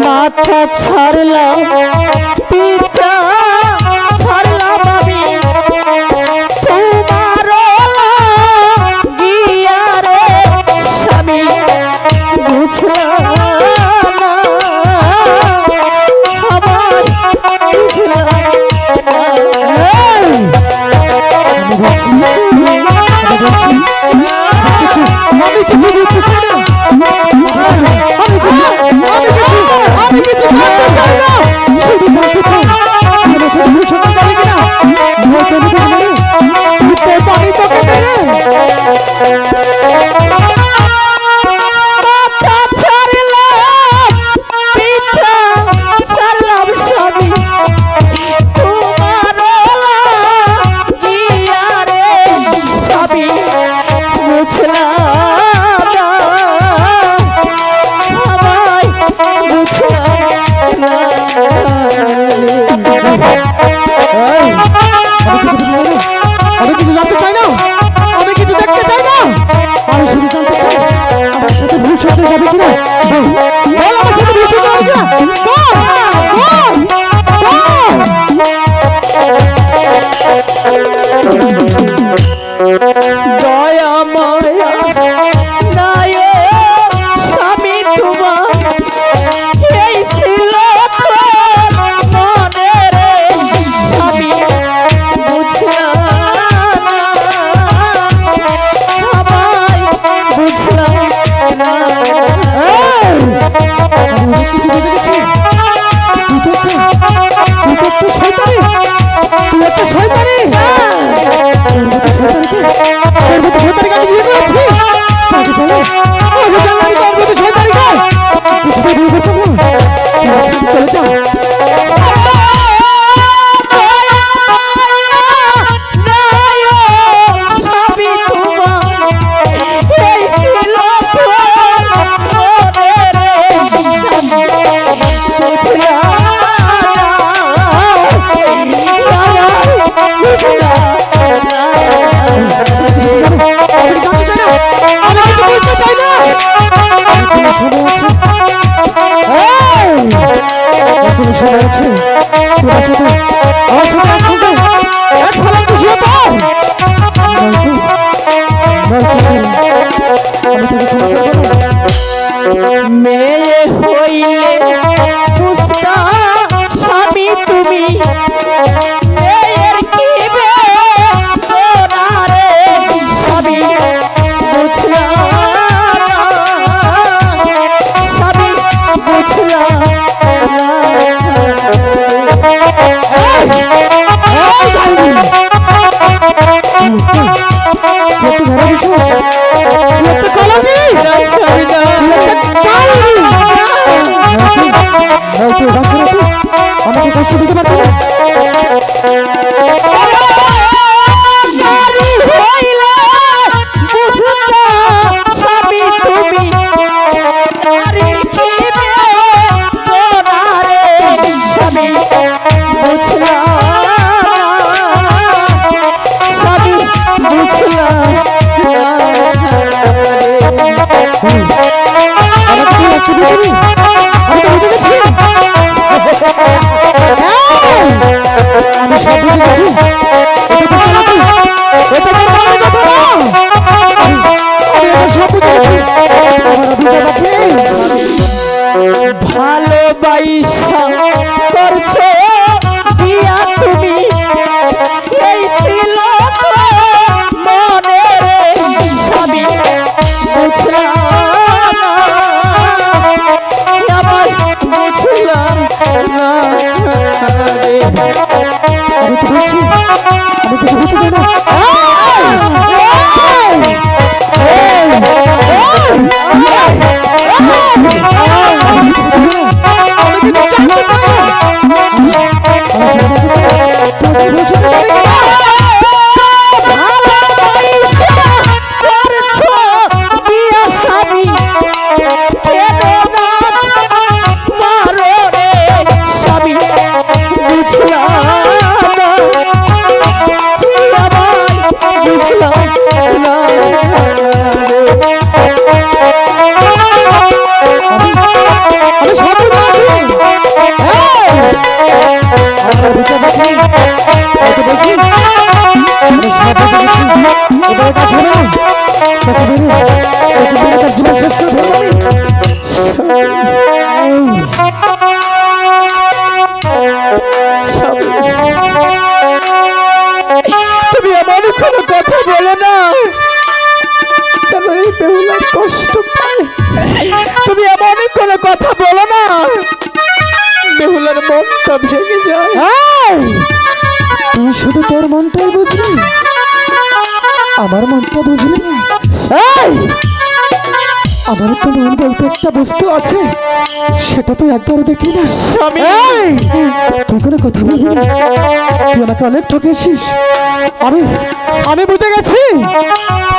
माथा छाड़ला पिता छाड़ला बाबी तुम्हारो गिया रे स्वामी बुझला ना खबर बुझला আমাকে কষ্ট দিতে পারবে না। ভালোবাসা করছো বিয়া তুমি, এই ছিল তো মনে রে স্বামী, বুঝলাম না আমার, বুঝলাম না রে। আমি তো বলছি, আমি তো বলছি না। তুমি এমন কোনো কথা বলো না, কষ্ট পায়। তুমি এমন কোনো কথা বলো না, বেহুলার মনটা ভেঙে যায়। তুই শুধু তোর মনটাই বুঝলি, আমার মনটা বুঝলি না। আমার তো মন বলতে একটা বস্তু আছে, সেটা তুই একবার দেখলি না। তুই কোনো কথা বলবি না, তুই আমাকে অনেক ঠকেছিস। আমি আমি বুঝে গেছি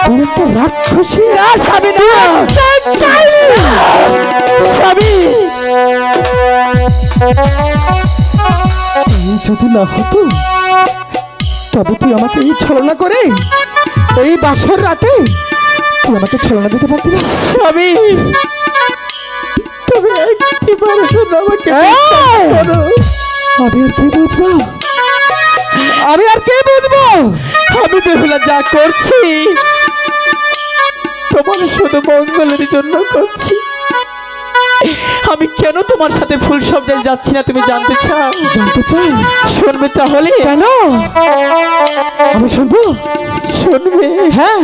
তুই একটা রাক্ষসী। না স্বামী, না স্বামী, যদি না হতো তবে তুই আমাকে এই ছলনা করে এই বাসর রাতে তুই আমাকে ছলনা দিতে পারতি না স্বামী। তবে একটিবারের জন্য আমাকে আমি আর কি বুঝবো, আমি আর কি বুঝবো। আমি বেহুলা যা করছি তোমার শুধু মঙ্গলের জন্য করছি। আমি কেন তোমার সাথে ফুল সজ্জায় যাচ্ছি না তুমি জানতে চাও? জানতে চাই? শুনবে তাহলে? কেন আমি শুনবো? শুনবে? হ্যাঁ।